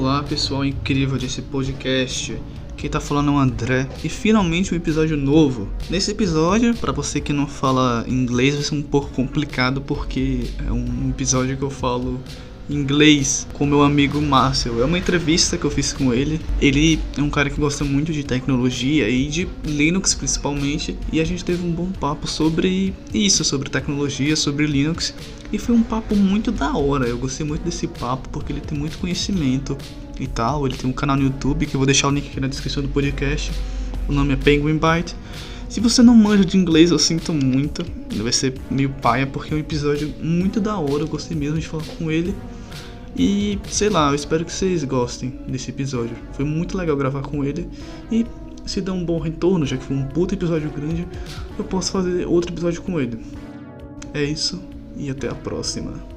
Olá pessoal incrível desse podcast, quem tá falando é o André e finalmente um episódio novo. Nesse episódio, pra você que não fala inglês, vai ser um pouco complicado porque é um episódio que eu falo inglês com meu amigo Marcel. É uma entrevista que eu fiz com ele. Ele é um cara que gosta muito de tecnologia e de Linux principalmente, e a gente teve um bom papo sobre isso, sobre tecnologia, sobre Linux, e foi um papo muito da hora. Eu gostei muito desse papo porque ele tem muito conhecimento e tal. Ele tem um canal no YouTube que eu vou deixar o link aqui na descrição do podcast. O nome é Penguinbyte. Se você não manja de inglês, eu sinto muito. Vai ser meio paia porque é um episódio muito da hora. Eu gostei mesmo de falar com ele. E sei lá, eu espero que vocês gostem desse episódio. Foi muito legal gravar com ele. E se der um bom retorno, já que foi um puta episódio grande, eu posso fazer outro episódio com ele. É isso e até a próxima.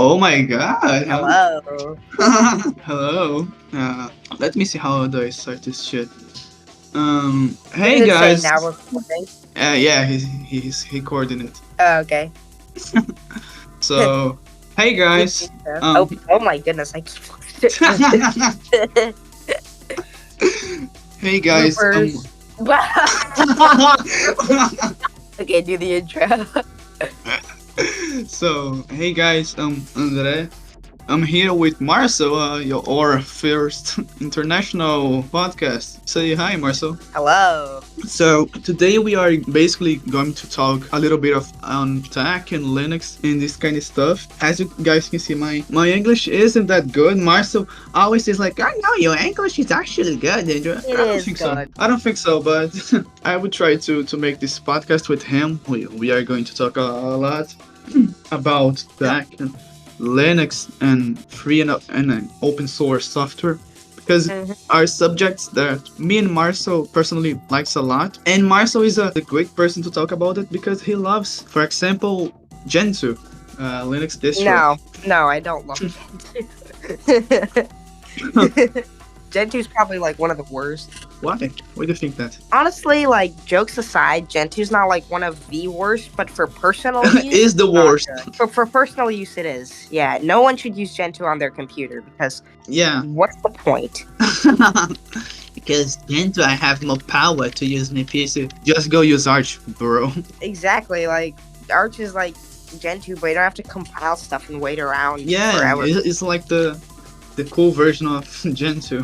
Oh my god! Hello. Hello. Let me see how do I start this shit. Hey Does it guys. say now recording? Yeah, he's recording it. Oh, okay. So, hey guys. Oh my goodness! I keep. Hey guys. Bloopers. Okay, do the intro. So, hey guys. André. I'm here with Marcel, our first international podcast. Say hi, Marcel. Hello. So today we are basically going to talk a little bit of tech and Linux and this kind of stuff. As you guys can see, my English isn't that good. Marcel always is like, "I know your English is actually good." I don't think so. I don't think so, but I would try to make this podcast with him. We are going to talk a lot about tech and Linux and free and open source software, because are subjects that me and Marcel personally likes a lot, and Marcel is a great person to talk about it because he loves, for example, Gentoo, Linux distro. No, I don't love Gentoo. Gentoo's probably like one of the worst. Why? Why do you think that? Honestly, like, jokes aside, Gentoo's not like one of the worst, but for personal use, Is the worst. For personal use, it is. Yeah, no one should use Gentoo on their computer because what's the point? Because Gentoo, I have more power to use my PC. Just go use Arch, bro. Exactly, like, Arch is like Gentoo, but you don't have to compile stuff and wait around forever. It's like the cool version of Gentoo.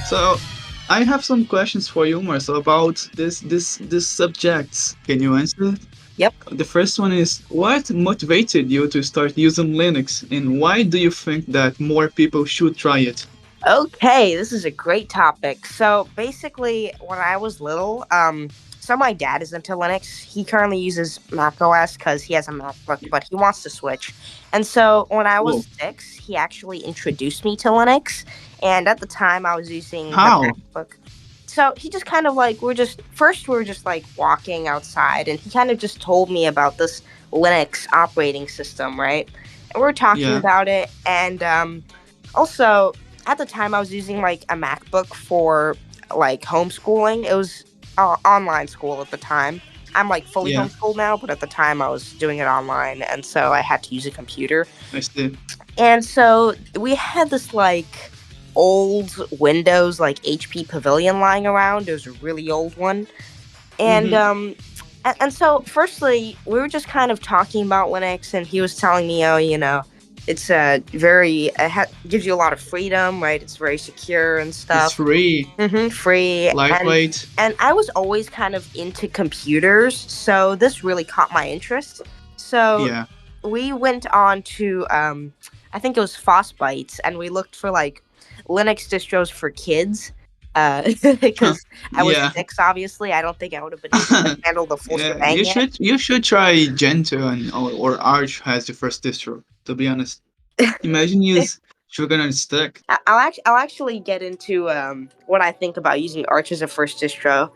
So, I have some questions for you, Marcel, about this subjects. Can you answer? Yep. The first one is, what motivated you to start using Linux, and why do you think that more people should try it? Okay, this is a great topic. So basically, when I was little, so my dad is into Linux. He currently uses Mac OS because he has a MacBook, but he wants to switch. And so when I was 6, he actually introduced me to Linux. And at the time, I was using the MacBook. So he just kind of like, we were just like walking outside, and he kind of just told me about this Linux operating system, right? And we were talking about it. And also, at the time, I was using like a MacBook for like homeschooling. It was online school at the time. I'm like fully homeschooled now, but at the time I was doing it online, and so I had to use a computer. I see. And so we had this like old Windows like HP Pavilion lying around. It was a really old one, and Mm-hmm. so firstly, we were just kind of talking about Linux, and he was telling me, oh, it's gives you a lot of freedom, right? It's very secure and It's stuff. free, Free, lightweight. and I was always kind of into computers, so this really caught my interest. So Yeah. we went on to I think it was Frostbytes, and we looked for like Linux distros for kids. Because I was Yeah. 6, obviously. I don't think I would have been able to handle the full Yeah. shebang yet. You should try Gentoo or Arch has the first distro. To be honest, imagine use Sugar on a Stick. I'll actually get into what I think about using Arch as a first distro.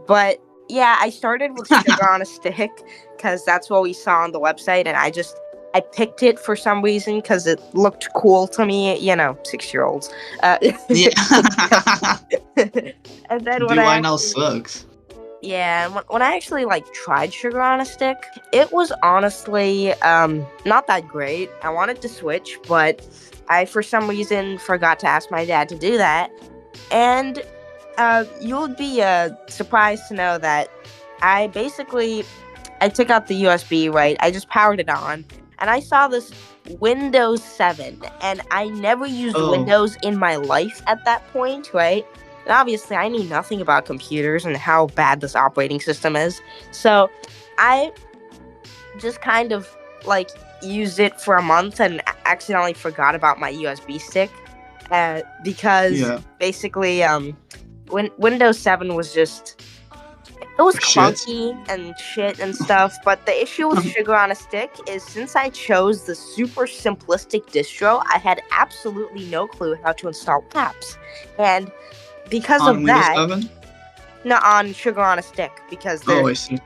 But yeah, I started with Sugar on a Stick because that's what we saw on the website, and I picked it for some reason because it looked cool to me. 6-year-olds. Yeah. And then DY now sucks. yeah, and when I actually like tried Sugar on a Stick, it was honestly not that great. I wanted to switch, but I for some reason forgot to ask my dad to do that. And you'll be surprised to know that I took out the USB, right? I just powered it on, and I saw this Windows 7, and I never used Windows in my life at that point, right? And obviously, I knew nothing about computers and how bad this operating system is. So I just kind of like used it for a month and accidentally forgot about my USB stick because basically when Windows 7 was just it was clunky and shit and stuff. But the issue with Sugar on a Stick is since I chose the super simplistic distro, I had absolutely no clue how to install apps. And because on of Windows that, 7? no, on Sugar on a Stick because I see.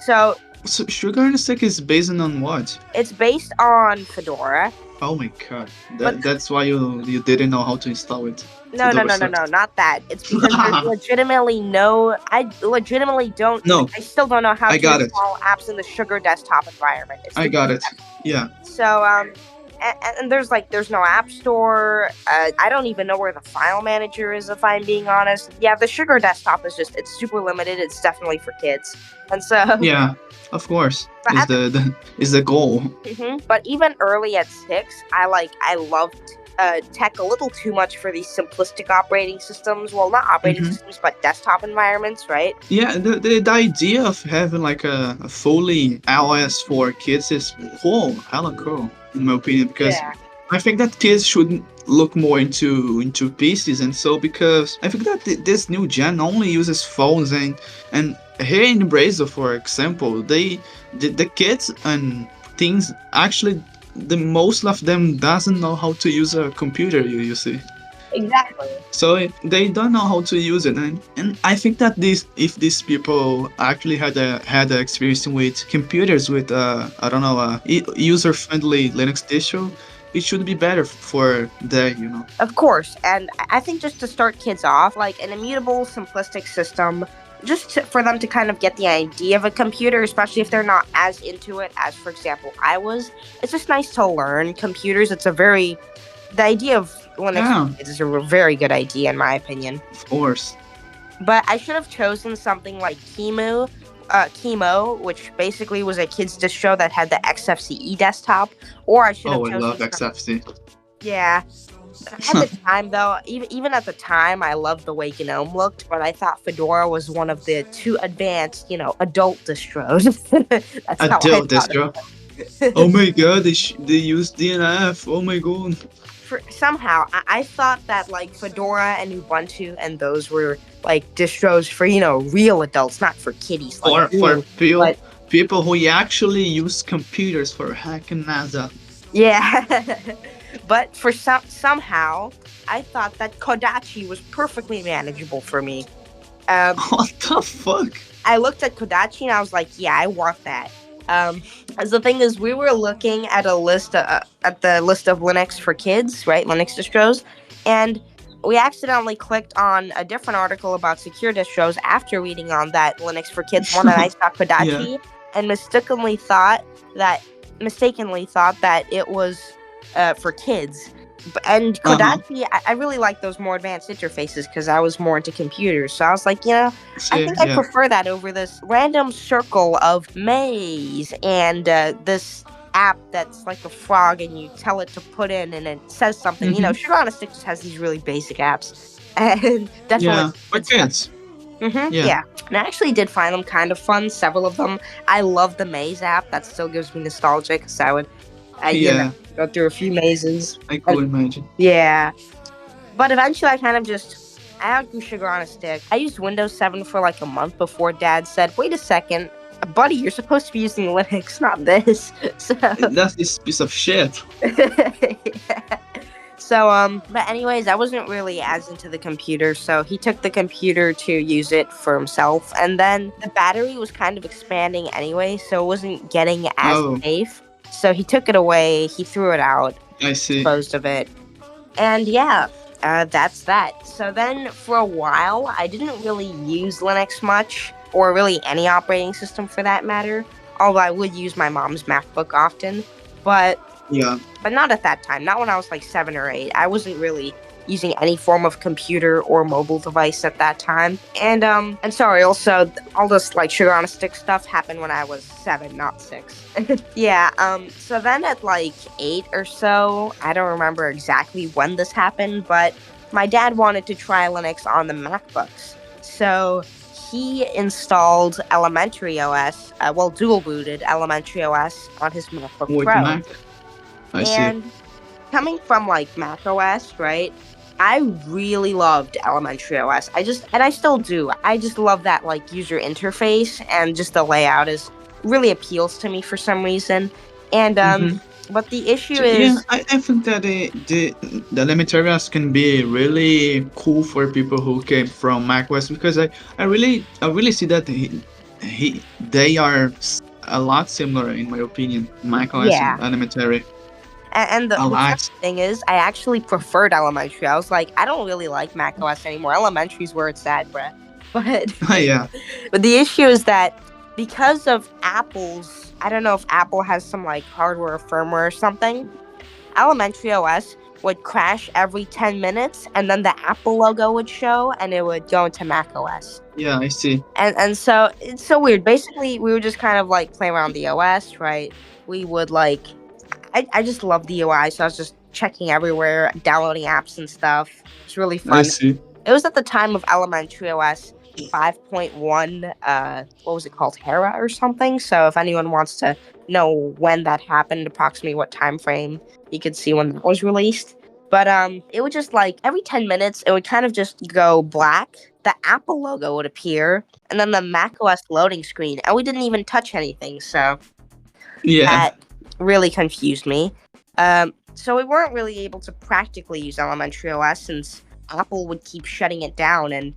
So Sugar on a Stick is based on what? It's based on Fedora. Oh my god, that's why you didn't know how to install it. No, not that. It's because there's legitimately I legitimately don't. No, I still don't know how to install apps in the Sugar desktop environment. I got it. Yeah. So and there's no app store. I don't even know where the file manager is, if I'm being honest. Yeah, the Sugar desktop is it's super limited. It's definitely for kids, and so yeah, of course, is the goal. But even early at 6, I loved tech a little too much for these simplistic operating systems. Well, not operating systems, but desktop environments, right? Yeah, the idea of having like a fully iOS for kids is cool, hella cool, in my opinion, because I think that kids should look more into PCs, and so because I think that this new gen only uses phones, and here in Brazil, for example, the kids and teens actually, the most of them doesn't know how to use a computer, you see. Exactly. So they don't know how to use it, and I think that if these people actually had a experience with computers with I don't know, user-friendly Linux distro, it should be better for them, Of course, and I think just to start kids off, like an immutable, simplistic system, for them to kind of get the idea of a computer, especially if they're not as into it as, for example, I was. It's just nice to learn computers. The idea of Linux is a very good idea, in my opinion. Of course. But I should have chosen something like Chemo, which basically was a kid's distro that had the XFCE desktop, or I should have chosen. I love XFCE. Yeah. At the time, though, even at the time, I loved the way GNOME looked, but I thought Fedora was one of the too advanced, adult distros. That's adult distro? Oh my god, they use DNF. Oh my god. Somehow, I thought that, like, Fedora and Ubuntu and those were, like, distros for, real adults, not for kiddies. For people who actually use computers for hacking NASA. Yeah. But for somehow, I thought that Kodachi was perfectly manageable for me. What the fuck? I looked at Kodachi and I was like, yeah, I want that. As the thing is, we were looking at the list of Linux for kids, right? Linux distros, and we accidentally clicked on a different article about secure distros after reading on that Linux for kids one, and I saw Kodachi and mistakenly thought that it was for kids. And Uh-huh. Kodachi, I really like those more advanced interfaces because I was more into computers. So I was like, I See, think I yeah. prefer that over this random circle of maze and this app that's like a frog and you tell it to put in and it says something. Mm-hmm. Sugar on a Stick just has these really basic apps. And definitely Yeah, for it's fun. kids. Yeah. Yeah. And I actually did find them kind of fun, several of them. I love the maze app. That still gives me nostalgia because I would, Yeah, go through a few mazes. I And could imagine. yeah. But eventually I kind of I outgrew Sugar on a Stick. I used Windows 7 for like a month before Dad said, wait a second, buddy, you're supposed to be using Linux, not this. So That's this piece of shit. yeah. So but anyways, I wasn't really as into the computer, so he took the computer to use it for himself, and then the battery was kind of expanding anyway, so it wasn't getting as Oh, safe. So he took it away, he threw it out, I see. disposed of it. And yeah, that's that. So then for a while, I didn't really use Linux much, or really any operating system for that matter. Although I would use my mom's MacBook often, but Yeah. not at that time. Not when I was like 7 or 8. I wasn't really using any form of computer or mobile device at that time. And sorry, also all this like Sugar on a Stick stuff happened when I was 7, not 6. Yeah, so then at like 8 or so, I don't remember exactly when this happened, but my dad wanted to try Linux on the MacBooks. So he installed Elementary OS, dual booted Elementary OS on his MacBook With Pro. Mac. I see. And coming from like Mac OS, right? I really loved Elementary OS. I still do. I just love that like user interface and just the layout is really appeals to me for some reason. And Mhm. but the issue So, yeah, is I think that the elementary OS can be really cool for people who came from macOS because I really see that they are a lot similar in my opinion, macOS yeah. and elementary. And the A funny lot. thing is, I actually preferred Elementary. I was like, I don't really like Mac OS anymore. Elementary's where it's at, bruh. But Yeah. but the issue is that because of Apple's, I don't know if Apple has some like hardware or firmware or something, Elementary OS would crash every 10 minutes and then the Apple logo would show and it would go into Mac OS. Yeah, I see. And so it's so weird. Basically, we would just kind of like play around the OS, right? We would like I just love the UI, so I was just checking everywhere, downloading apps and stuff. It's really I fun. see. It was at the time of Elementary OS 5.1, what was it called, Hera or something? So if anyone wants to know when that happened, approximately what time frame, you could see when that was released. But it would just like every 10 minutes, it would kind of just go black. The Apple logo would appear, and then the macOS loading screen, and we didn't even touch anything. So Yeah. that really confused me. So we weren't really able to practically use Elementary OS since Apple would keep shutting it down and,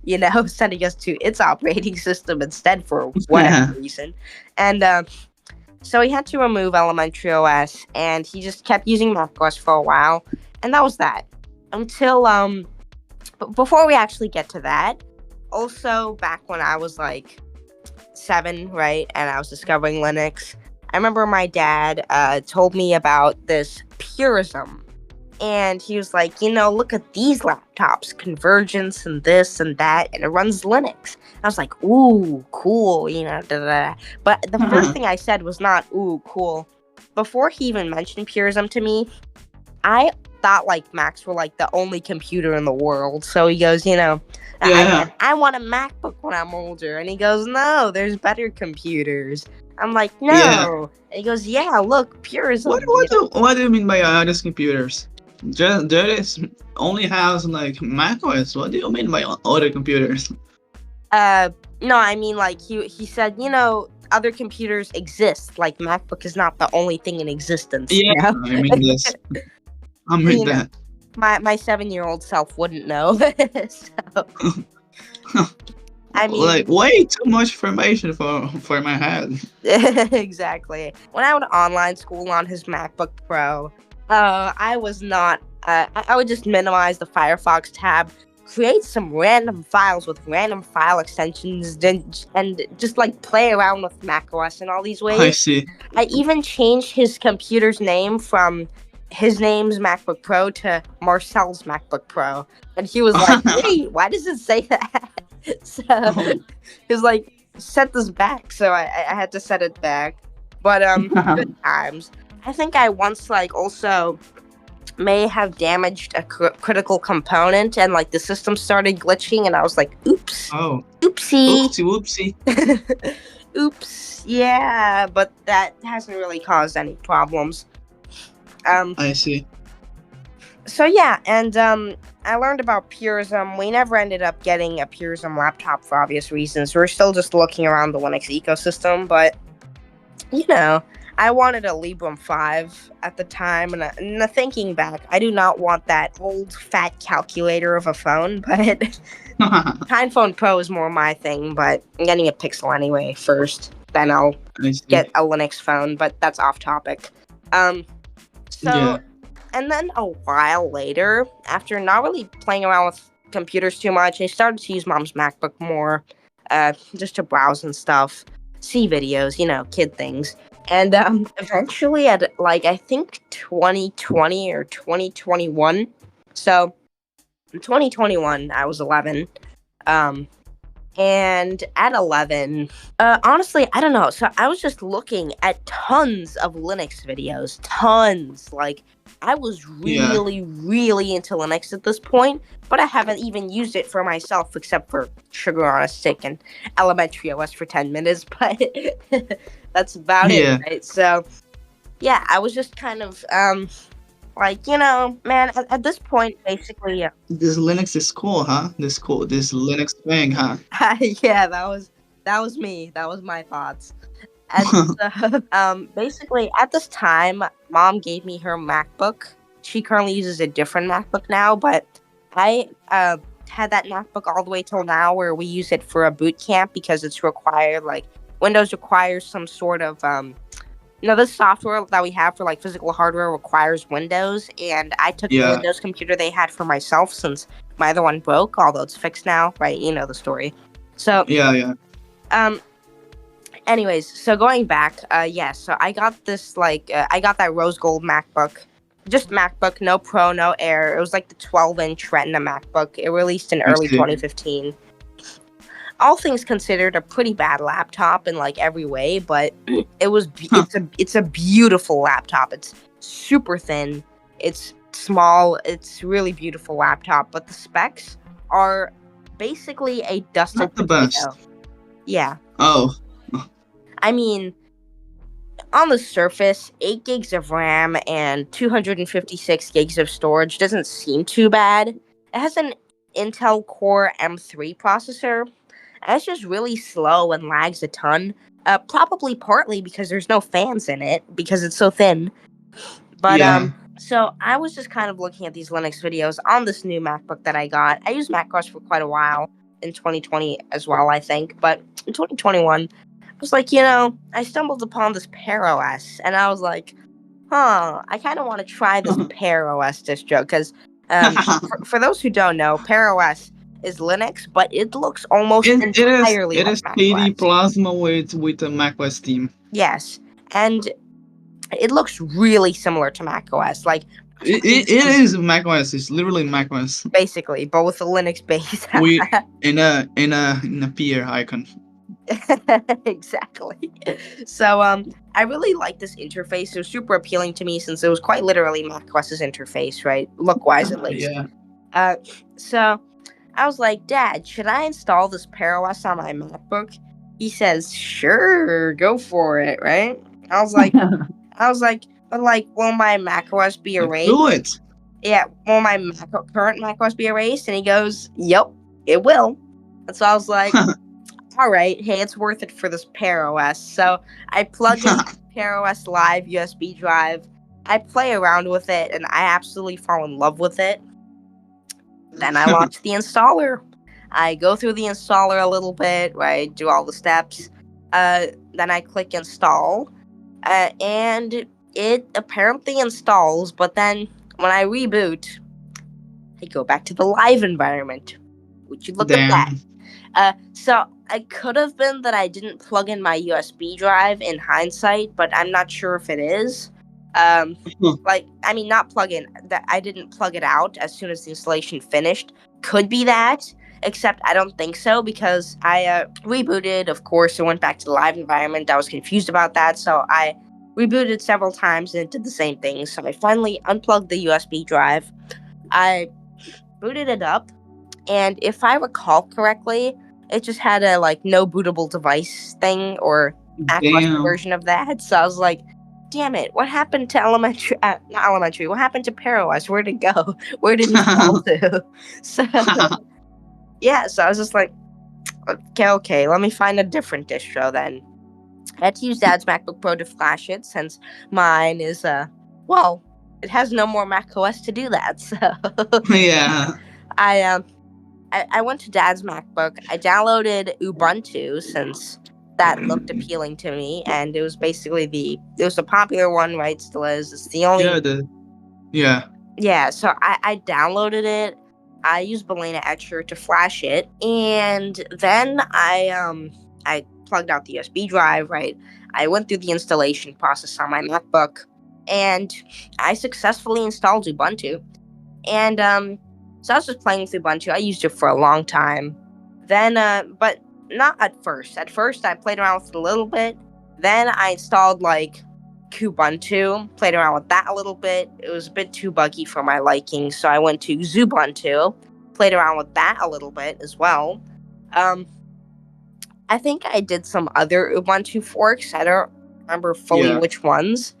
sending us to its operating system instead for whatever reason. And so he had to remove Elementary OS and he just kept using macOS for a while. And that was that. Until, but before we actually get to that, also back when I was like 7, right, and I was discovering Linux, I remember my dad told me about this Purism. And he was like, look at these laptops, Convergence and this and that, and it runs Linux. I was like, ooh, cool, da, da, da. But the first thing I said was not, ooh, cool. Before he even mentioned Purism to me, I thought like Macs were like the only computer in the world. So he goes, Yeah. I want a MacBook when I'm older. And he goes, no, there's better computers. I'm like, no. Yeah. And he goes, yeah, look, Purism. What do you mean by other computers? There only has like macOS. What do you mean by other computers? No, I mean like he said, other computers exist. Like MacBook is not the only thing in existence. Yeah, I mean this. I'm with that. My 7-year-old self wouldn't know. So, I mean, like way too much information for my head. Exactly. When I would online school on his MacBook Pro, I was not. I would just minimize the Firefox tab, create some random files with random file extensions, and just like play around with macOS in all these ways. I see. I even changed his computer's name from his name's MacBook Pro to Marcel's MacBook Pro, and he was like, "Wait, why does it say that?" So he was like, "Set this back." So I had to set it back. But good times. I think I once like also may have damaged a critical component, and like the system started glitching, and I was like, "Oops, Oh, oopsie, whoopsie. oops." Yeah, but that hasn't really caused any problems. I see. So yeah, and I learned about Purism. We never ended up getting a Purism laptop for obvious reasons. We're still just looking around the Linux ecosystem, but you know, I wanted a Librem 5 at the time, and thinking back, I do not want that old fat calculator of a phone, but Phone Pro is more my thing, but I'm getting a Pixel anyway first, then I'll get a Linux phone, but that's off topic. Yeah. And then a while later, after not really playing around with computers too much, I started to use Mom's MacBook more, just to browse and stuff, see videos, kid things. And eventually at, like, I think 2020 or 2021, so in 2021, I was 11, and at 11, honestly, I don't know. So I was just looking at tons of Linux videos. Tons. Like, I was really, really into Linux at this point, but I haven't even used it for myself except for Sugar on a Stick and Elementary OS for 10 minutes, but that's about it, right? So, yeah, I was just kind of, like, man, at this point, basically, This Linux is cool, huh? This Linux thing, huh? Yeah, that was me. That was my thoughts. And basically, at this time, Mom gave me her MacBook. She currently uses a different MacBook now, but I had that MacBook all the way till now, where we use it for a boot camp because it's required. Like, Windows requires some sort of this software that we have for like physical hardware requires Windows, and I took the Windows computer they had for myself since my other one broke, although it's fixed now, right? You know the story. So yeah. Anyways, so going back, so I got this I got that rose gold MacBook, just MacBook, no Pro, no Air. It was like the 12-inch Retina MacBook. It released in early 2015. All things considered, a pretty bad laptop in like every way, but it's a beautiful laptop. It's super thin. It's small. It's really beautiful laptop, but the specs are basically a dusted Not the potato. best. Yeah. Oh. I mean, on the surface, 8 gigs of RAM and 256 gigs of storage doesn't seem too bad. It has an Intel Core M3 processor. And it's just really slow and lags a ton. Probably partly because there's no fans in it, because it's so thin. But so I was just kind of looking at these Linux videos on this new MacBook that I got. I used macOS for quite a while in 2020 as well, I think. But in 2021, I was like, I stumbled upon this Pear OS, and I was like, I kind of want to try this Pear OS distro, because for those who don't know, Pear OS is Linux, but it looks almost entirely like macOS. It is KDE Plasma with a macOS theme. Yes, and it looks really similar to macOS. Like, it is macOS. It's literally macOS. Basically, but with a Linux base. in a peer icon. Exactly. So I really like this interface. It was super appealing to me since it was quite literally macOS's interface, right? Look-wise, at least. Yeah. So I was like, Dad, should I install this Pear OS on my MacBook? He says, sure, go for it, right? I was like, but like, will my macOS be erased? Do it. Yeah, will my current macOS be erased? And he goes, yep, it will. And so I was like, all right, hey, it's worth it for this Pear OS. So I plug in Pear OS Live USB drive. I play around with it, and I absolutely fall in love with it. Then I launch the installer. I go through the installer a little bit, right? Do all the steps. Then I click install. And it apparently installs, but then when I reboot, I go back to the live environment. Would you look at that? So it could have been that I didn't plug in my USB drive in hindsight, but I'm not sure if it is. Not plug in. That I didn't plug it out as soon as the installation finished. Could be that, except I don't think so because I rebooted. Of course, and went back to the live environment. I was confused about that, so I rebooted several times and it did the same thing. So I finally unplugged the USB drive. I booted it up, and if I recall correctly, it just had a no bootable device thing or macOS Damn. version of that. So I was like, damn it, what happened to elementary? Not elementary. What happened to ParaOS? Where'd it go? Where did it fall to? So yeah, so I was just like, okay, let me find a different distro then. I had to use Dad's MacBook Pro to flash it since mine is it has no more macOS to do that. So Yeah. I went to Dad's MacBook. I downloaded Ubuntu since that looked appealing to me, and it was basically it was a popular one, right? Still is. It's the only. Yeah. So I downloaded it. I used Balena Etcher to flash it, and then I plugged out the USB drive. Right. I went through the installation process on my MacBook, and I successfully installed Ubuntu, and so I was just playing with Ubuntu. I used it for a long time. Then, but not at first. At first, I played around with it a little bit. Then I installed Kubuntu, played around with that a little bit. It was a bit too buggy for my liking, so I went to Xubuntu, played around with that a little bit as well. I think I did some other Ubuntu forks. I don't remember fully which ones.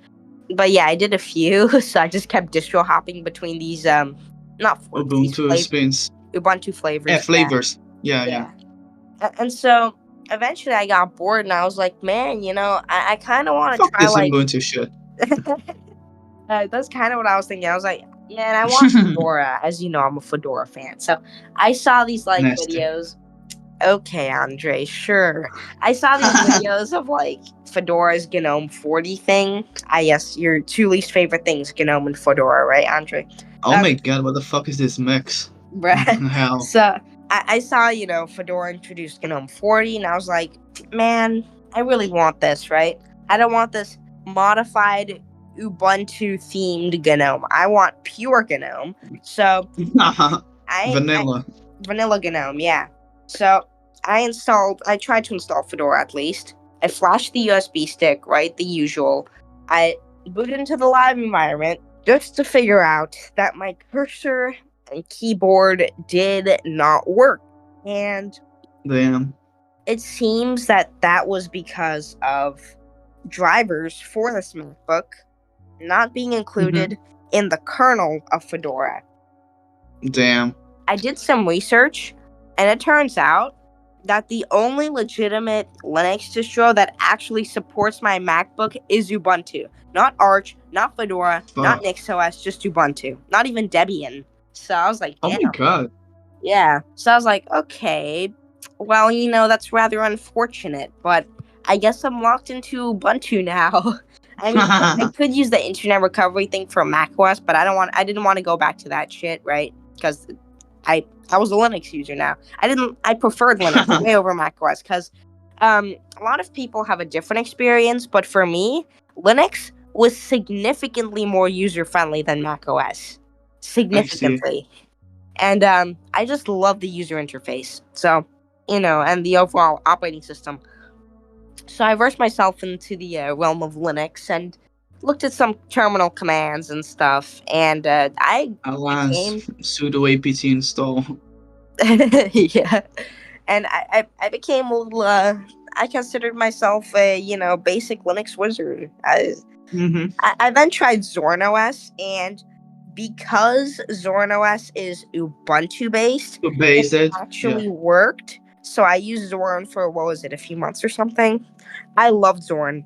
But yeah, I did a few, so I just kept distro hopping between these not forks, Ubuntu spins. Ubuntu flavors. Yeah, flavors. Yeah. And so eventually I got bored and I was like, man, I kind of want to try this Ubuntu shit. That's kind of what I was thinking. I was like, man, I want Fedora. As you know, I'm a Fedora fan. So I saw these videos. Okay, Andre, sure. I saw these videos of Fedora's GNOME 40 thing. Yes, your two least favorite things, GNOME and Fedora, right, Andre? Oh my god, what the fuck is this mix? Hell. So I saw, Fedora introduced GNOME 40, and I was like, man, I really want this, right? I don't want this modified Ubuntu themed GNOME. I want pure GNOME. So vanilla GNOME, yeah. So I tried to install Fedora at least. I flashed the USB stick, right? The usual. I booted into the live environment just to figure out that my cursor and keyboard did not work. And damn, it seems that was because of drivers for this MacBook not being included in the kernel of Fedora. Damn. I did some research, and it turns out that the only legitimate Linux distro that actually supports my MacBook is Ubuntu. Not Arch, not Fedora, not NixOS, just Ubuntu. Not even Debian. So I was like, damn. Oh my god. Yeah. So I was like, okay, well, that's rather unfortunate, but I guess I'm locked into Ubuntu now. I mean, I could use the internet recovery thing for macOS, but I didn't want to go back to that shit, right? Because I was a Linux user now. I preferred Linux way over macOS because a lot of people have a different experience, but for me, Linux was significantly more user-friendly than macOS. Significantly. And I just love the user interface. So, and the overall operating system. So I versed myself into the realm of Linux and looked at some terminal commands and stuff, and sudo apt install. Yeah, and I became a little. I considered myself a basic Linux wizard. I then tried XornOS, and because XornOS is Ubuntu based, it actually worked. So I used Zorn for a few months or something. I loved Zorn.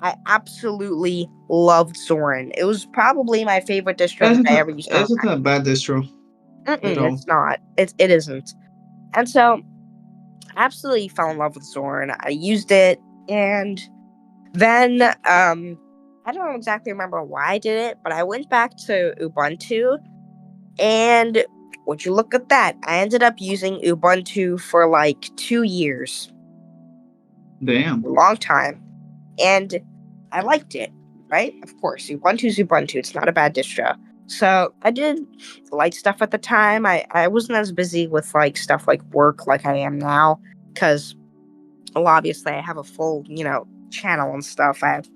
I absolutely loved Zorn. It was probably my favorite distro that I ever used. It's not a bad distro. It's not. It isn't. And so I absolutely fell in love with Zorn. I used it, and then I don't exactly remember why I did it, but I went back to Ubuntu, and would you look at that? I ended up using Ubuntu for 2 years. Damn. A long time. And I liked it. right? Of course, Ubuntu's Ubuntu. It's not a bad distro. So I did light stuff at the time. I wasn't as busy with like stuff like work like I am now, because well, obviously I have a full, channel and stuff. I have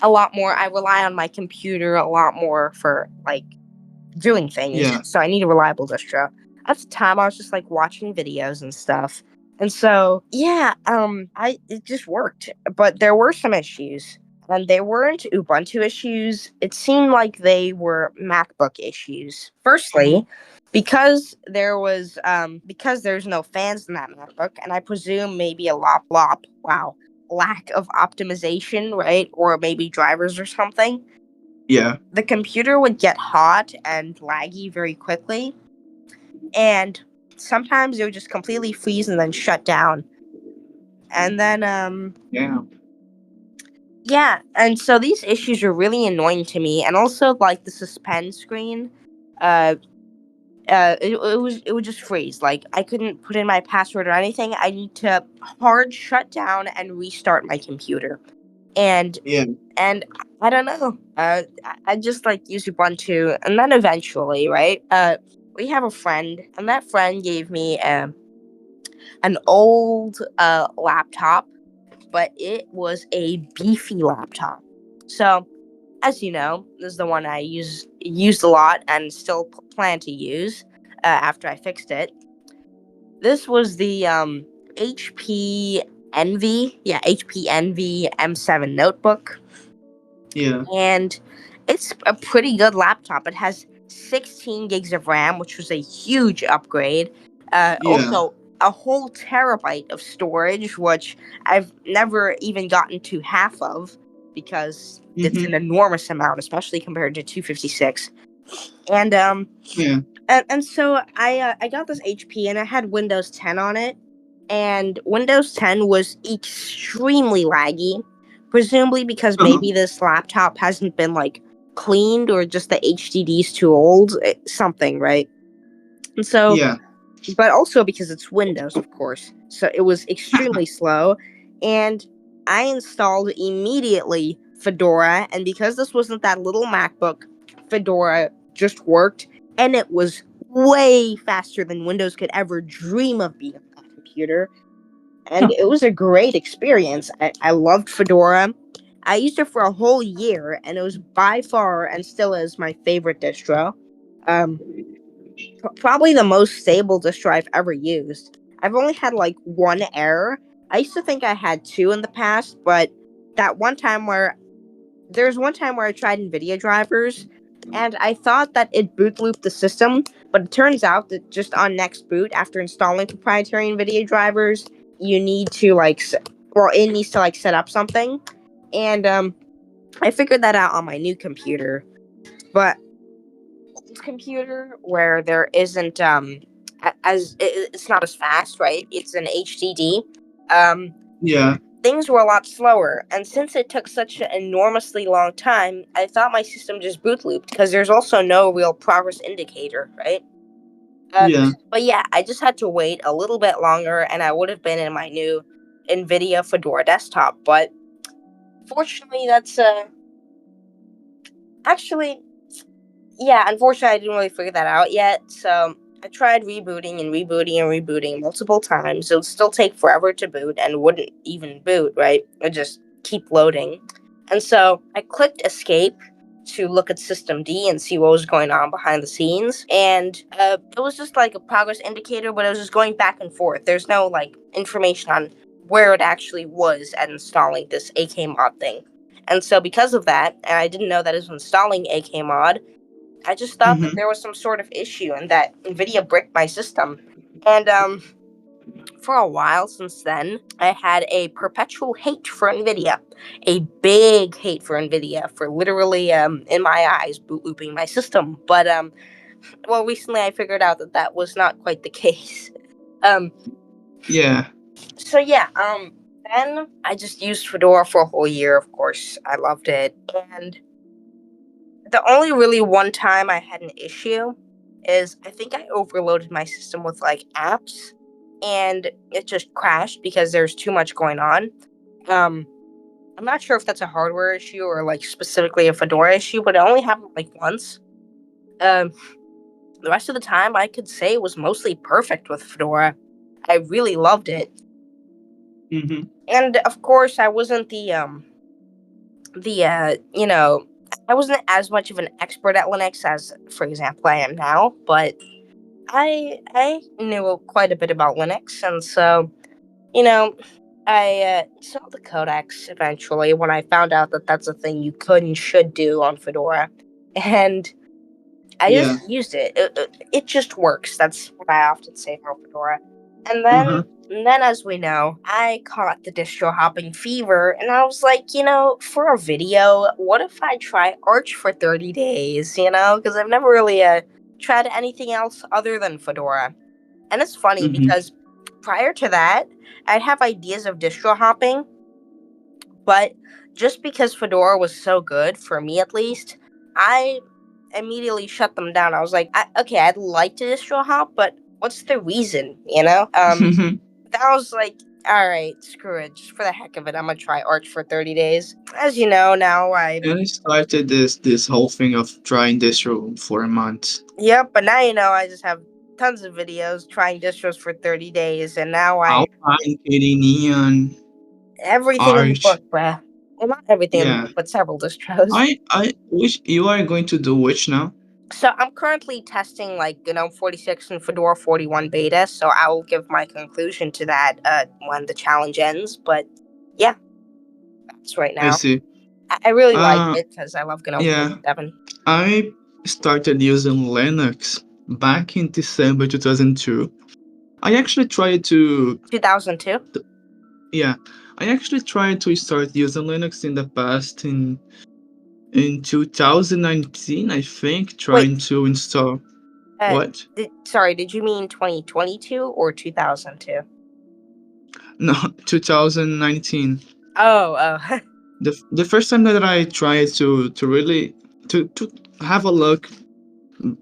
a lot more. I rely on my computer a lot more for like doing things. Yeah. So I need a reliable distro. At the time, I was just like watching videos and stuff, and so yeah, it just worked. But there were some issues, and they weren't Ubuntu issues. It seemed like they were MacBook issues. Firstly, because there's no fans in that MacBook, and I presume maybe a lack of optimization, right? Or maybe drivers or something. Yeah. The computer would get hot and laggy very quickly, and sometimes it would just completely freeze and then shut down. And then yeah, and so these issues are really annoying to me. And also like the suspend screen, it would just freeze. Like I couldn't put in my password or anything. I need to hard shut down and restart my computer. And Yeah. and I don't know. I just like use Ubuntu, and then eventually, right? We have a friend, and that friend gave me an old laptop, but it was a beefy laptop. So, as you know, this is the one I used a lot and still plan to use after I fixed it. This was the HP HP Envy M7 notebook. Yeah. And it's a pretty good laptop. It has 16 gigs of RAM, which was a huge upgrade. Yeah. Also, a whole terabyte of storage, which I've never even gotten to half of, because it's an enormous amount, especially compared to 256. And Yeah. and so I got this HP, and I had Windows 10 on it, and Windows 10 was extremely laggy, presumably because maybe this laptop hasn't been like cleaned, or just the HDD's too old, something, right? And so, Yeah. but also because it's Windows, of course. So it was extremely slow, and I installed immediately Fedora, and because this wasn't that little MacBook, Fedora just worked, and it was way faster than Windows could ever dream of being on that computer. And it was a great experience. I loved Fedora. I used it for a whole year, and it was by far and still is my favorite distro. Probably the most stable distro I've ever used. I've only had like one error. I used to think I had two in the past, but there's one time where I tried NVIDIA drivers, and I thought that it boot looped the system, but it turns out that just on next boot, after installing proprietary NVIDIA drivers, you need to it needs to set up something, and I figured that out on my new computer, but old computer where there isn't it's not as fast, right? It's an HDD. Yeah. Things were a lot slower, and since it took such an enormously long time, I thought my system just boot looped, because there's also no real progress indicator, right? Yeah. But yeah, I just had to wait a little bit longer, and I would have been in my new NVIDIA Fedora desktop. But fortunately, unfortunately, I didn't really figure that out yet. So I tried rebooting and rebooting and rebooting multiple times. It would still take forever to boot and wouldn't even boot, right? It would just keep loading. And so I clicked escape to look at System D and see what was going on behind the scenes. And it was just like a progress indicator, but it was just going back and forth. There's no information on where it actually was at installing this AKmod thing. And so because of that, and I didn't know that it was installing AKmod, I just thought that there was some sort of issue and that NVIDIA bricked my system. And for a while since then, I had a perpetual hate for NVIDIA. A big hate for NVIDIA for literally, in my eyes, boot looping my system. But, recently I figured out that was not quite the case. Yeah. So yeah, then I just used Fedora for a whole year, of course. I loved it. And the only really one time I had an issue is I think I overloaded my system with apps, and it just crashed because there's too much going on. I'm not sure if that's a hardware issue or like specifically a Fedora issue, but it only happened like once. Um, the rest of the time, I could say it was mostly perfect with Fedora. I really loved it, Mm-hmm. and of course, I wasn't I wasn't as much of an expert at Linux as, for example, I am now, but I knew quite a bit about Linux, and so you know, I installed the codex eventually when I found out that that's a thing you could and should do on Fedora, and I Yeah. just used it. It just works. That's what I often say about Fedora. And Uh-huh. then, as we know, I caught the distro hopping fever, and I was like, for a video, what if I try Arch for 30 days? Because I've never really tried anything else other than Fedora. And it's funny Mm-hmm. because prior to that, I'd have ideas of distro hopping, but just because Fedora was so good, for me at least, I immediately shut them down. I was like, okay, I'd like to distro hop, but what's the reason, That was like, all right, screw it. Just for the heck of it, I'm going to try Arch for 30 days. As you know, now And I started this whole thing of trying distro for a month. Yep, but now I just have tons of videos trying distros for 30 days, and now Alpine, Katie, Neon, everything in the Arch. book, bruh. Well, not everything in the Yeah. book, but several distros. I wish you are going to do which now? So I'm currently testing like GNOME 46 and Fedora 41 beta, so I will give my conclusion to that when the challenge ends. But yeah, that's right I now. see. I really like Uh it because I love GNOME yeah. 47. I started using Linux back in December 2002. I actually tried to 2002? yeah, I actually tried to start using Linux in the past in 2019, I think, Wait, trying to install what? did you mean 2022 or 2002? No, 2019. Oh, oh. The first time that I tried to really to have a look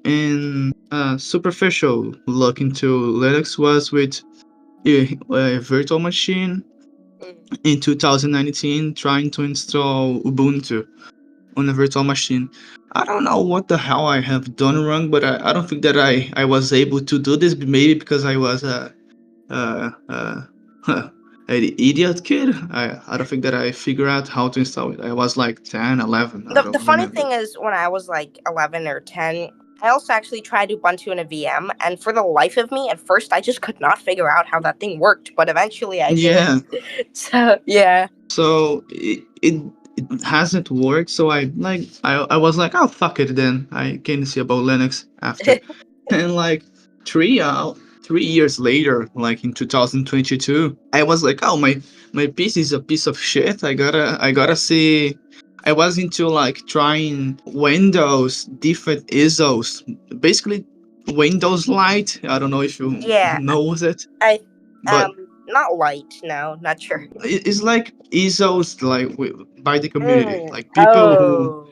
in superficial look into Linux was with a virtual machine in 2019 trying to install Ubuntu on a virtual machine. I don't know what the hell I have done wrong, but I don't think that I was able to do this. Maybe because I was uh, uh, an idiot kid. I don't think that I figured out how to install it. I was like 10, 11. I The don't funny remember. thing is, when I was like 11 or 10, I also actually tried Ubuntu in a VM, and for the life of me, at first, I just could not figure out how that thing worked, but eventually I did. Yeah. So, yeah. So it hasn't worked. So I was like, oh fuck it then. I can see about Linux after, and like three uh 3 years later, like in 2022, I was like, oh my PC is a piece of shit. I gotta see. I was into like trying Windows different ISOs, basically Windows Lite. I don't know if you Yeah. knows it, I, but not light, no, not sure. it's like ISOs like by the community, Mm. like people Oh.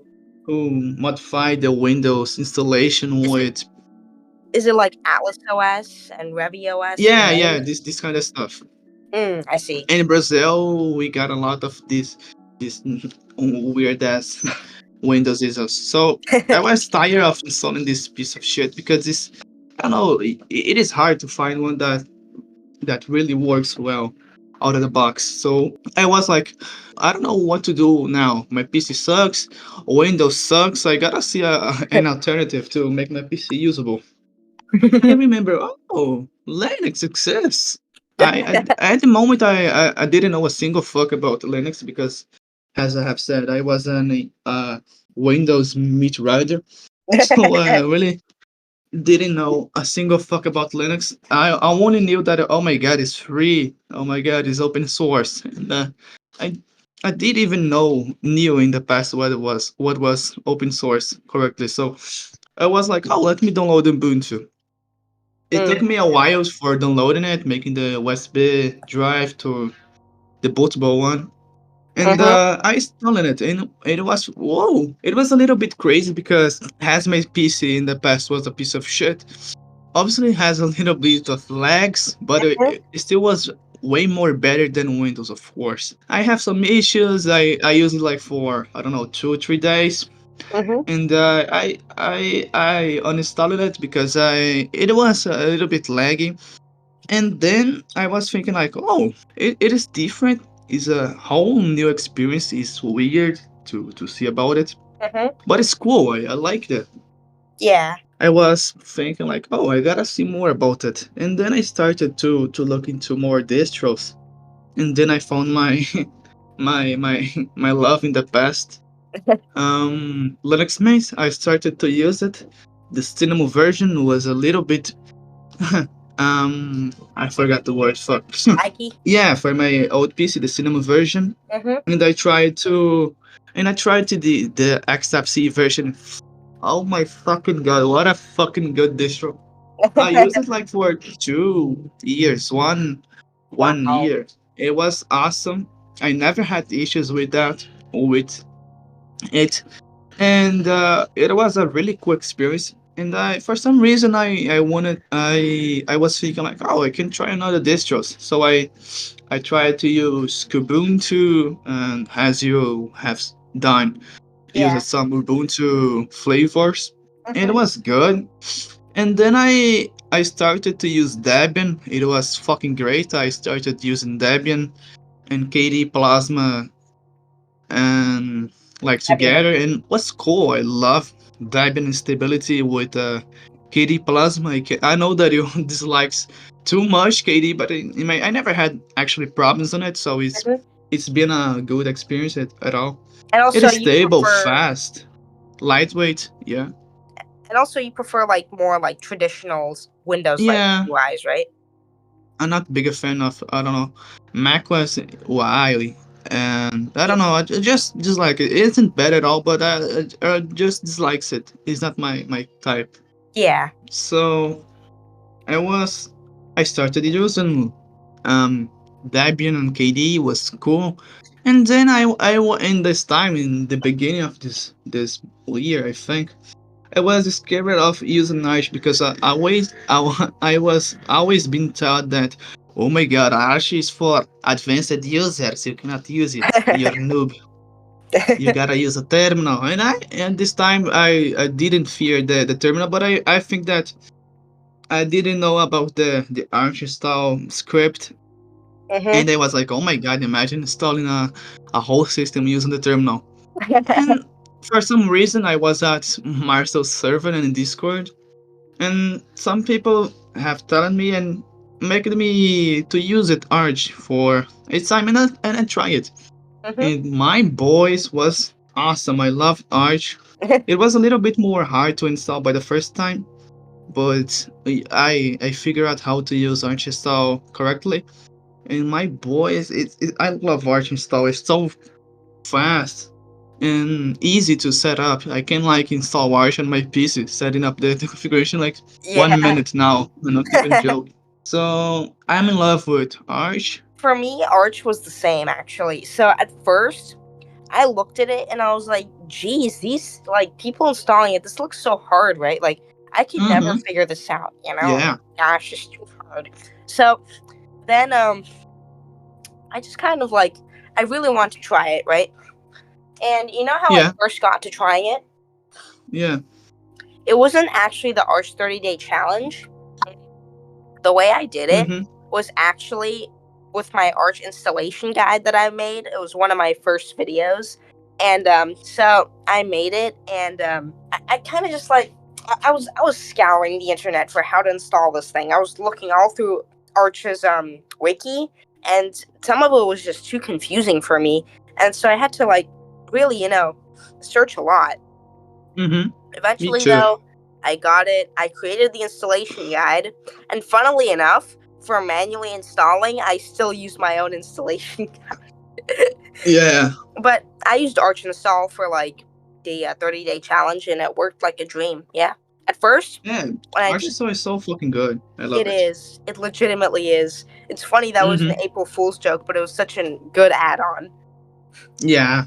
who modify the Windows installation with Is it like Atlas OS and Revy OS and yeah those? this kind of stuff. I see. In Brazil, we got a lot of this weird ass Windows ISOs. So I was tired of installing this piece of shit because it's I don't know it is hard to find one that really works well out of the box. So I was like, I don't know what to do now. My PC sucks, Windows sucks. I gotta see an alternative to make my PC usable. And I remember, oh, Linux exists. At the moment I didn't know a single fuck about Linux because, as I have said, I was an Windows meat rider, so I really didn't know a single fuck about Linux. I only knew that oh my god, it's free. Oh my god, it's open source. And I I didn't even knew in the past what was open source correctly. So I was like, oh, let me download Ubuntu. It took Mm. me a while for downloading it, making the USB drive to the bootable one. And Mm-hmm. I installed it, and it was whoa! It was a little bit crazy because as my PC in the past was a piece of shit, obviously it has a little bit of lags, but it still was way more better than Windows, of course. I have some issues. I use it like for, I don't know, 2 or 3 days, Mhm. and I uninstalled it because it was a little bit laggy. And then I was thinking like, oh, it is different. It's a whole new experience. It's weird to see about it, Mhm. but it's cool. I like that. Yeah. I was thinking like, oh, I gotta see more about it. And then I started to look into more distros. And then I found my my love in the past. Linux Mint. I started to use it. The Cinema version was a little bit I forgot the word. Fuck. Ike. Yeah, for my old PC, the Cinema version. Mhm. And I tried to the XFC version. Oh my fucking god, what a fucking good distro. I used it like for 2 years, one Wow. year. It was awesome. I never had issues with it, and it was a really cool experience. And for some reason, I was thinking like, oh, I can try another distros. So I tried to use Ubuntu, and as you have done, Yeah. used some Ubuntu flavors. It Mhm. was good. And then I started to use Debian. It was fucking great. I started using Debian and KD Plasma and like Fabulous. together. And what's cool, I love Debian stability with KD Plasma. I know that you dislikes too much KD, but I never had actually problems on it. So Mhm. it's been a good experience at all. And It also is you stable, prefer fast, lightweight. Yeah. like more like traditional Windows like Yeah, UIs, right? I'm not big a fan of, I don't know, macOS UI, and I Yeah. don't know. I just dislike it. It isn't bad at all, but I just dislikes it. It's not my type. Yeah. So I was I started using um Debian and KD was cool, and then in this time in the beginning of this year, I think I was scared of using Arch because I was always been taught that, oh my god, Arch is for advanced users. You cannot use it. You're a noob. You gotta use a terminal. And this time I didn't fear the terminal, but I think that I didn't know about the Arch install script, Mhm. and I was like, oh my god, imagine installing a whole system using the terminal. And for some reason, I was at Marcel's server in Discord, and some people have told me and making me to use it Arch for its time, and I try it. Mhm. And my boys was awesome. I love Arch. It was a little bit more hard to install by the first time, but I figured out how to use Arch install correctly. And my boys, I love Arch install. It's so fast and easy to set up. I can like install Arch on my PC, setting up the configuration like Yeah. 1 minute now. I'm not even joking. So I'm in love with Arch. For me, Arch was the same actually. So at first, I looked at it and I was like, geez, these like people installing it, this looks so hard, right? Like I could never Mm-hmm. figure this out, you know? Yeah. Gosh, it's too hard. So then I just kind of like I really want to try it, right? And you know how I Yeah. first got to trying it? Yeah. It wasn't actually the Arch 30-day challenge. The way I did it Mm-hmm. was actually with my Arch installation guide that I made. It was one of my first videos. And so I made it, and I kind of just like I was scouring the internet for how to install this thing. I was looking all through Arch's wiki, and some of it was just too confusing for me. And so I had to like really, search a lot. Mm-hmm. Me Eventually, too. though, I got it. I created the installation guide, and funnily enough, for manually installing, I still use my own installation guide. Yeah. But I used Arch install for like the 30-day challenge, and it worked like a dream. Yeah. At first, Yeah. when I Arch did, is so fucking good. I it love it. is. It legitimately is. It's funny that was an Mm-hmm. April Fool's joke, but it was such a good add-on, Yeah.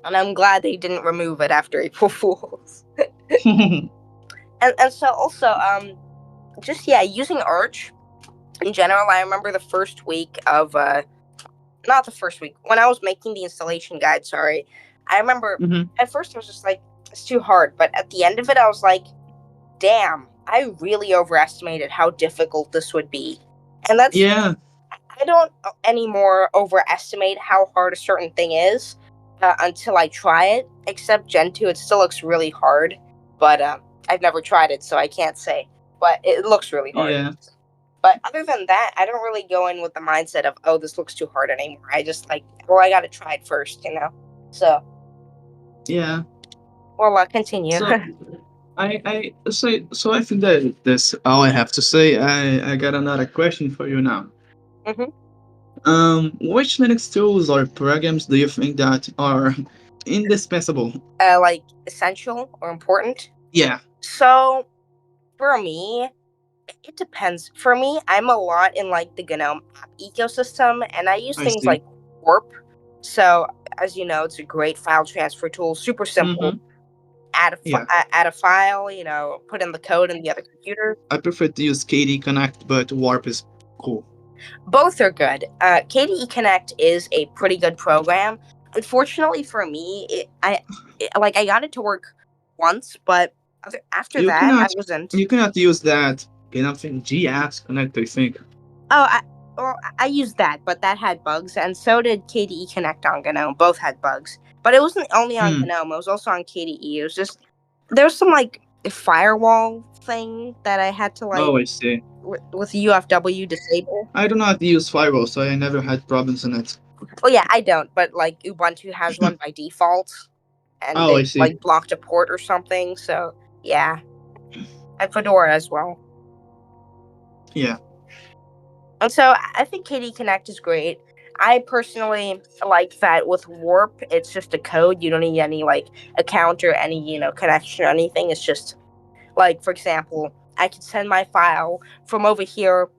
and I'm glad they didn't remove it after April Fool's. And so also, just yeah, using Arch. in general, I remember the first week of not the first week when I was making the installation guide. Sorry, I remember at first I was just like, it's too hard, but at the end of it, I was like, damn, I really overestimated how difficult this would be, and that's Yeah. I don't anymore overestimate how hard a certain thing is until I try it. Except Gen 2, it still looks really hard, but I've never tried it, so I can't say. But it looks really hard. Yeah. But other than that, I don't really go in with the mindset of, oh, this looks too hard anymore. I just like, well, I gotta try it first, you know? So, Yeah. well, continue. So so I think that that's all I have to say. I got another question for you now. Mm-hmm. Which Linux tools or programs do you think that are indispensable? Like, essential or important? Yeah. So, for me, it depends. For me, I'm a lot in like the GNOME app ecosystem, and I use I things see. like Warp. So, as you know, it's a great file transfer tool, super simple. Yeah. Add a file, you know, put in the code in the other computer. I prefer to use KDE Connect, but Warp is cool. Both are good. KDE Connect is a pretty good program. Unfortunately for me, I got it to work once, but after You that, I cannot wasn't. you cannot use that in something GApps Connect, I think. Oh, I used that, but that had bugs, and so did KDE Connect on GNOME. Both had bugs, but it wasn't only on GNOME. It was also on KDE. It was just there was some like firewall thing that I had to like. Oh, I see. With UFW disable. I do not use firewall, so I never had problems in it. Oh yeah, I don't, but like Ubuntu has one by default, and Oh, they I see. like blocked a port or something. So yeah, and Fedora as well. Yeah. And so I think KDE Connect is great. I personally like that with Warp, it's just a code. You don't need any like account or any, you know, connection or anything. It's just like, for example, I can send my file from over here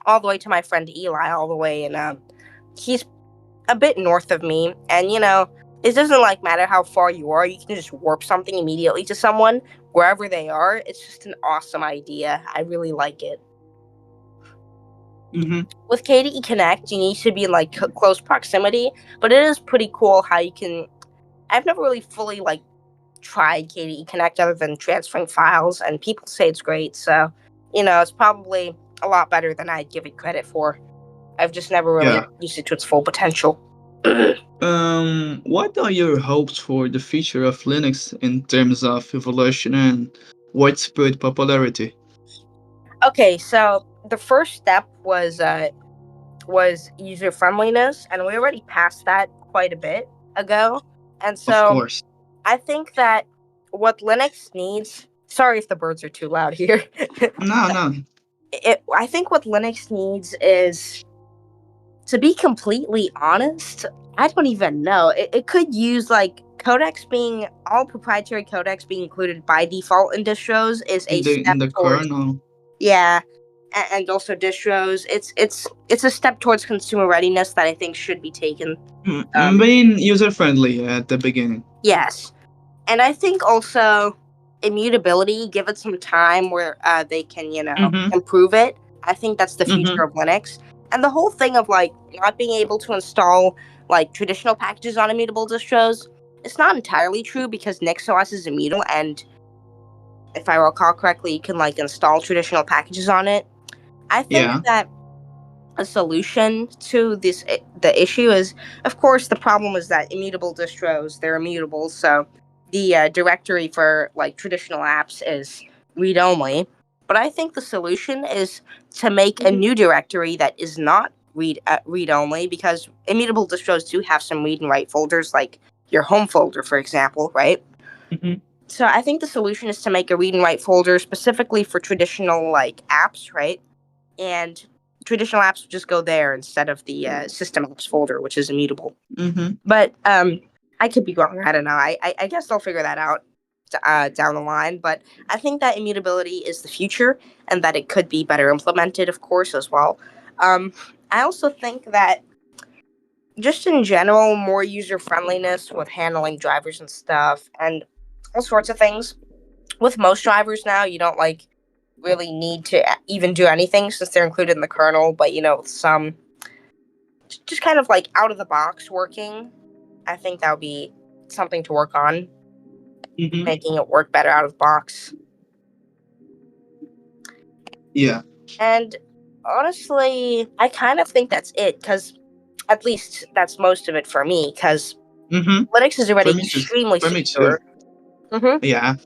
all the way to my friend Eli, all the way, and he's a bit north of me. And you know, it doesn't like matter how far you are. You can just warp something immediately to someone wherever they are. It's just an awesome idea. I really like it. With KDE Connect, you need to be in like close proximity, but it is pretty cool how you can. I've never really fully like tried KDE Connect other than transferring files, and people say it's great. So, you know, it's probably a lot better than I'd give it credit for. I've just never really used it to its full potential. What are your hopes for the future of Linux in terms of evolution and widespread popularity? Okay, so the first step was user friendliness, and we already passed that quite a bit ago. And so, of course, I think that what Linux needs. Sorry if the birds are too loud here. no. I think what Linux needs is, to be completely honest, I don't even know. It could use like codecs being all proprietary codecs being included by default in distros is a step in the towards, kernel. yeah, and also distros. It's a step towards consumer readiness that I think should be taken. Being user friendly at the beginning. Yes, and I think also immutability. Give it some time where they can, you know, improve it. I think that's the future of Linux. And the whole thing of like not being able to install like traditional packages on immutable distros, it's not entirely true because NixOS is immutable, and if I recall correctly, you can like install traditional packages on it. I think that a solution to the issue is, of course, the problem is that immutable distros, they're immutable, so the directory for like traditional apps is read only. But I think the solution is to make a new directory that is not read only, because immutable distros do have some read and write folders, like your home folder, for example, right? So I think the solution is to make a read and write folder specifically for traditional like apps, right? And traditional apps would just go there instead of the system apps folder, which is immutable. But I could be wrong. I don't know. I guess I'll figure that out down the line. But I think that immutability is the future, and that it could be better implemented, of course, as well. I also think that just in general, more user friendliness with handling drivers and stuff, and all sorts of things. With most drivers now, you don't like really need to even do anything since they're included in the kernel, but some just kind of like out of the box working. I think that would be something to work on, making it work better out of the box. Yeah. And honestly, I kind of think that's it, because at least that's most of it for me, because Linux is already extremely secure. Yeah,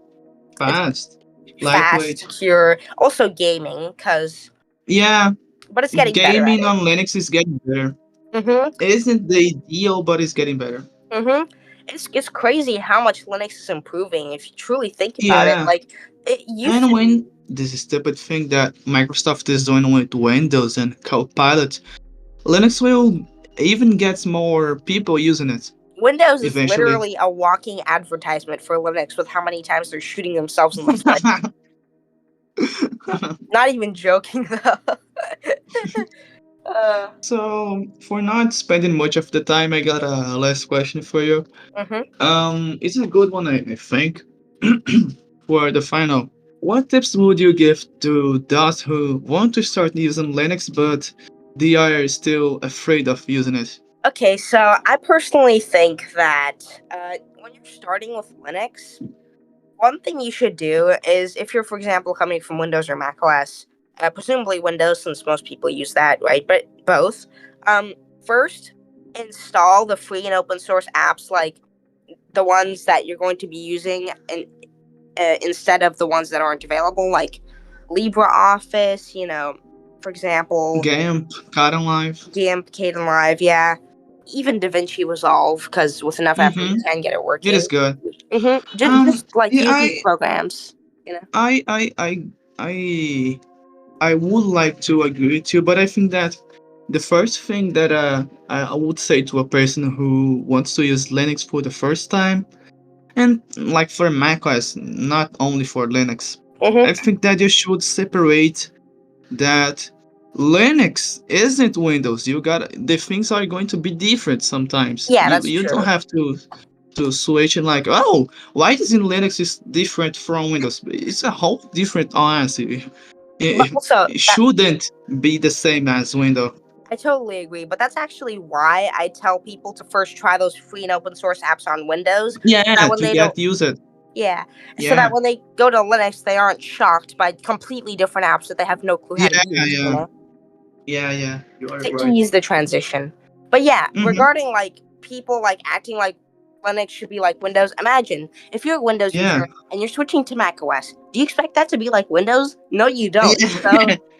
fast, lightweight, secure. Also gaming, because but it's getting better. Gaming on Linux is getting better. It isn't the ideal, but it's getting better. It's crazy how much Linux is improving if you truly think about it. Like it used and to when this stupid thing that Microsoft is doing with Windows and Copilot, Linux will even get more people using it. Windows is literally a walking advertisement for Linux with how many times they're shooting themselves in the foot. Not even joking though. So, for not spending much of the time, I got a last question for you. It's a good one, I think. For the final, what tips would you give to those who want to start using Linux but they are still afraid of using it? Okay, so I personally think that when you're starting with Linux, one thing you should do is, if you're, for example, coming from Windows or Mac OS, presumably Windows, since most people use that, right? But both. First, install the free and open source apps, like the ones that you're going to be using, and instead of the ones that aren't available, like LibreOffice, for example. GAMP, Kdenlive. GAMP, Kdenlive, yeah. Even DaVinci Resolve, because with enough effort you can get it working. It is good. Just like use these programs, I would like to agree with you, but I think that the first thing that I would say to a person who wants to use Linux for the first time, and like for macOS, not only for Linux, I think that you should separate that Linux isn't Windows. The things are going to be different sometimes. Yeah, that's you true. don't have to switch and like, oh, why is in Linux is different from Windows? It's a whole different OS. It shouldn't be the same as Windows. I totally agree, but that's actually why I tell people to first try those free and open source apps on Windows. Yeah, to get used it. Yeah, so that when they go to Linux, they aren't shocked by completely different apps that they have no clue how to use. Yeah, you are they right. can use the transition. But regarding like people like acting like Linux should be like Windows, imagine if you're a Windows user and you're switching to Mac OS. Do you expect that to be like Windows? No, you don't. So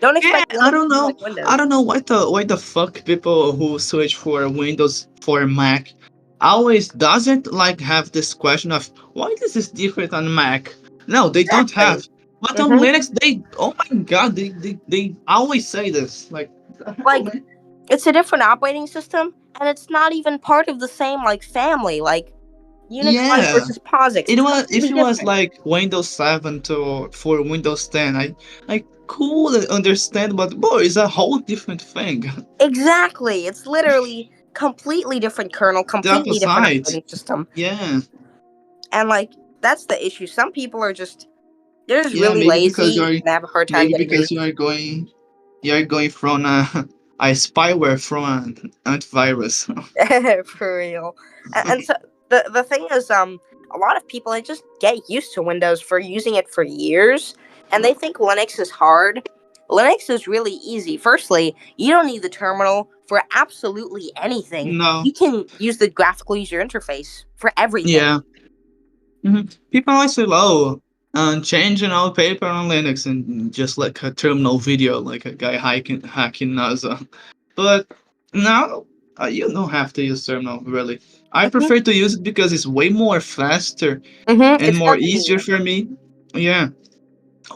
don't expect Linux I don't know. to be like Windows. I don't know why the fuck people who switch for Windows for Mac always doesn't like have this question of why this is different on Mac. No, they don't have. But on Linux, oh my god, they always say this. Like it's a different operating system, and it's not even part of the same like family. Like Unix versus POSIX. If it was like Windows 7 for Windows 10, I could understand, but boy, it's a whole different thing. Exactly, it's literally completely different kernel, completely different operating system. Yeah, and like that's the issue. Some people are they're just really lazy and have a hard time. Maybe because you are going from a spyware from an antivirus. For real. And so the thing is, a lot of people, they just get used to Windows for using it for years, and they think Linux is hard. Linux is really easy. Firstly, you don't need the terminal for absolutely anything. No. You can use the graphical user interface for everything. Yeah. People always say, oh, changing our paper on Linux and just like a terminal video, like a guy hacking NASA. But now you don't have to use terminal, really. I prefer to use it because it's way more faster and more easier for me. Yeah.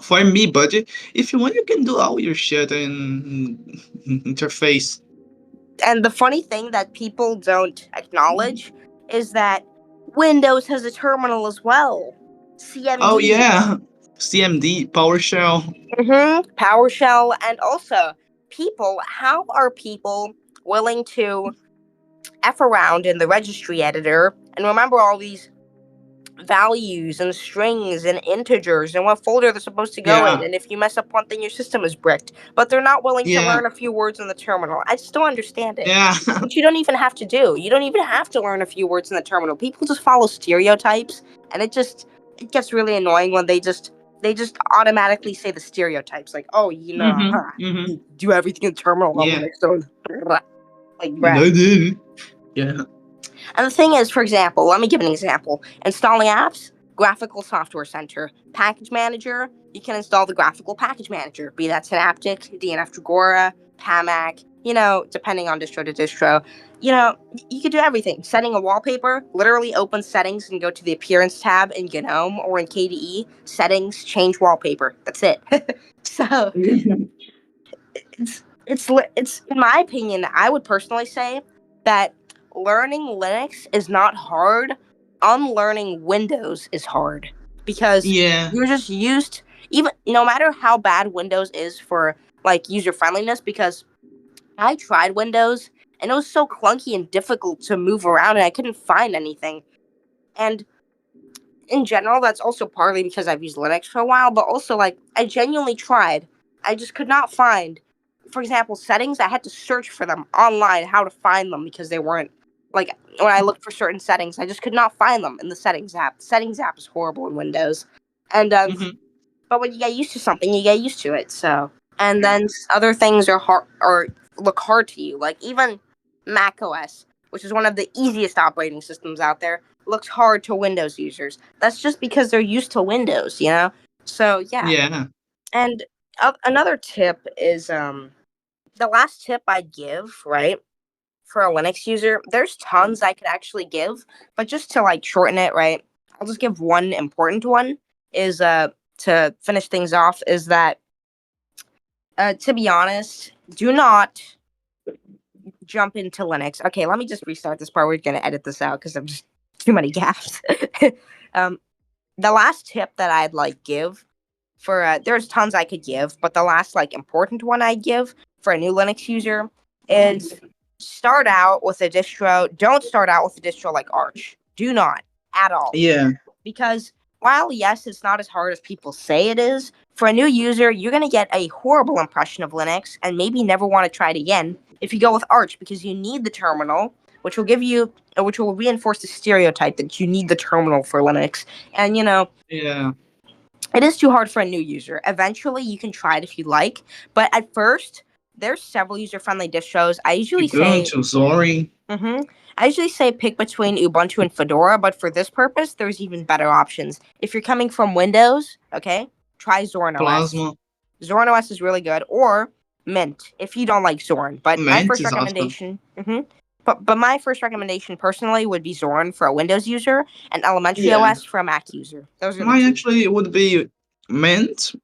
For me, but if you want, you can do all your shit in interface. And the funny thing that people don't acknowledge is that Windows has a terminal as well. CMD. Oh yeah, CMD, PowerShell. PowerShell, and also how are people willing to F around in the registry editor and remember all these values and strings and integers and what folder they're supposed to go in. Yeah. And if you mess up one thing, your system is bricked. But they're not willing to Yeah. learn a few words in the terminal. I just don't understand it. Yeah. Which you don't even have to do. You don't even have to learn a few words in the terminal. People just follow stereotypes, and it gets really annoying when they just automatically say the stereotypes, like, oh, you do everything in terminal level. Yeah. So, like, No, bruh. dude. Yeah. And the thing is, for example, let me give an example. Installing apps, Graphical Software Center. Package Manager, you can install the Graphical Package Manager, be that Synaptic, DNF Dragora, PAMAC, depending on distro to distro. You could do everything. Setting a wallpaper, literally open settings and go to the Appearance tab in GNOME or in KDE, settings, change wallpaper. That's it. So, it's in my opinion, I would personally say that learning Linux is not hard. Unlearning Windows is hard because Yeah. you're just used, even no matter how bad Windows is for like user friendliness, because I tried Windows and it was so clunky and difficult to move around and I couldn't find anything. And in general, that's also partly because I've used Linux for a while, but also like I genuinely tried. I just could not find, for example, settings. I had to search for them online, how to find them, because they weren't, like, when I looked for certain settings, I just could not find them in the settings app. The settings app is horrible in Windows. And but when you get used to something, you get used to it. So, and then other things are hard or look hard to you, like even Mac OS, which is one of the easiest operating systems out there, looks hard to Windows users. That's just because they're used to Windows, So yeah. Yeah. And another tip is the last tip I give, right, for a Linux user. There's tons I could actually give, but just to like shorten it, right, I'll just give one important one. Is to finish things off, is that to be honest, do not jump into Linux. Okay, let me just restart this part. We're gonna edit this out because I'm just too many gaps. The last tip that I'd like give for there's tons I could give, but the last like important one I give for a new Linux user is start out with a distro. Don't start out with a distro like Arch. Do not at all. Yeah. Because while yes, it's not as hard as people say it is, for a new user, you're going to get a horrible impression of Linux and maybe never want to try it again if you go with Arch, because you need the terminal, which will reinforce the stereotype that you need the terminal for Linux. And, Yeah. it is too hard for a new user. Eventually, you can try it if you like, but at first, there's several user-friendly distros. I usually say Ubuntu, Zorin. I usually say pick between Ubuntu and Fedora, but for this purpose, there's even better options. If you're coming from Windows, okay, try Zorin OS. Plasma. Zorin OS is really good, or Mint if you don't like Zorin. But my Mint first is recommendation, but my first recommendation personally would be Zorin for a Windows user and Elementary Yeah. OS for a Mac user. Those are the Mine two. actually would be Mint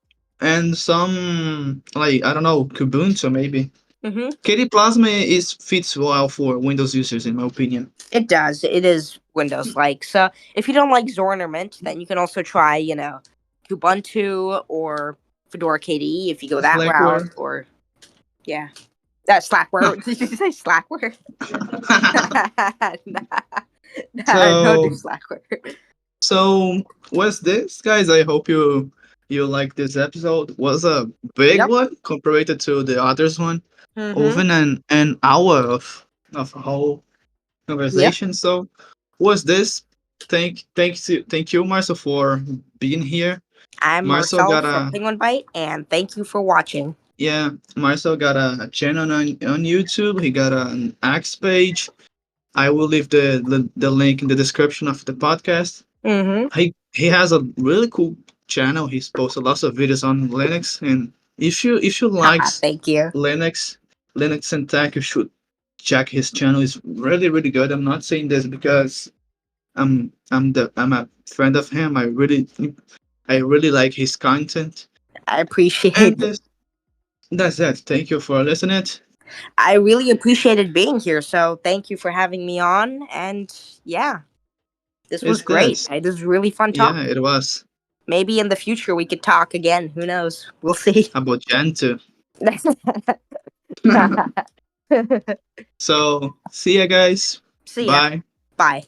and some, like, I don't know, Kubuntu maybe. KD Plasma fits well for Windows users, in my opinion. It does. It is Windows-like. So if you don't like Zorin or Mint, then you can also try, Kubuntu or Fedora KDE if you go that Slackware. route. Or yeah, that's Slackware. Did you say Slackware? Don't do Slackware. So what's this, guys? I hope you like this episode. Was a big one compared to the others one. Even an hour of whole conversation. So was this? Thank you, Marcel, for being here. I'm Marcel from Penguinbyte, and thank you for watching. Yeah, Marcel got a channel on YouTube. He got an X page. I will leave the link in the description of the podcast. He has a really cool channel. He's posted lots of videos on Linux, and if you like thank you. Linux and tech, you should check his channel. It's really, really good. I'm not saying this because I'm a friend of him. I really like his content. I appreciate it. That's it. Thank you for listening. I really appreciated being here, so thank you for having me on. And yeah, this was great. It was really fun talking. Yeah, it was. Maybe in the future we could talk again. Who knows? We'll see. About Gentoo. So, see ya, guys. See ya. Bye. Bye.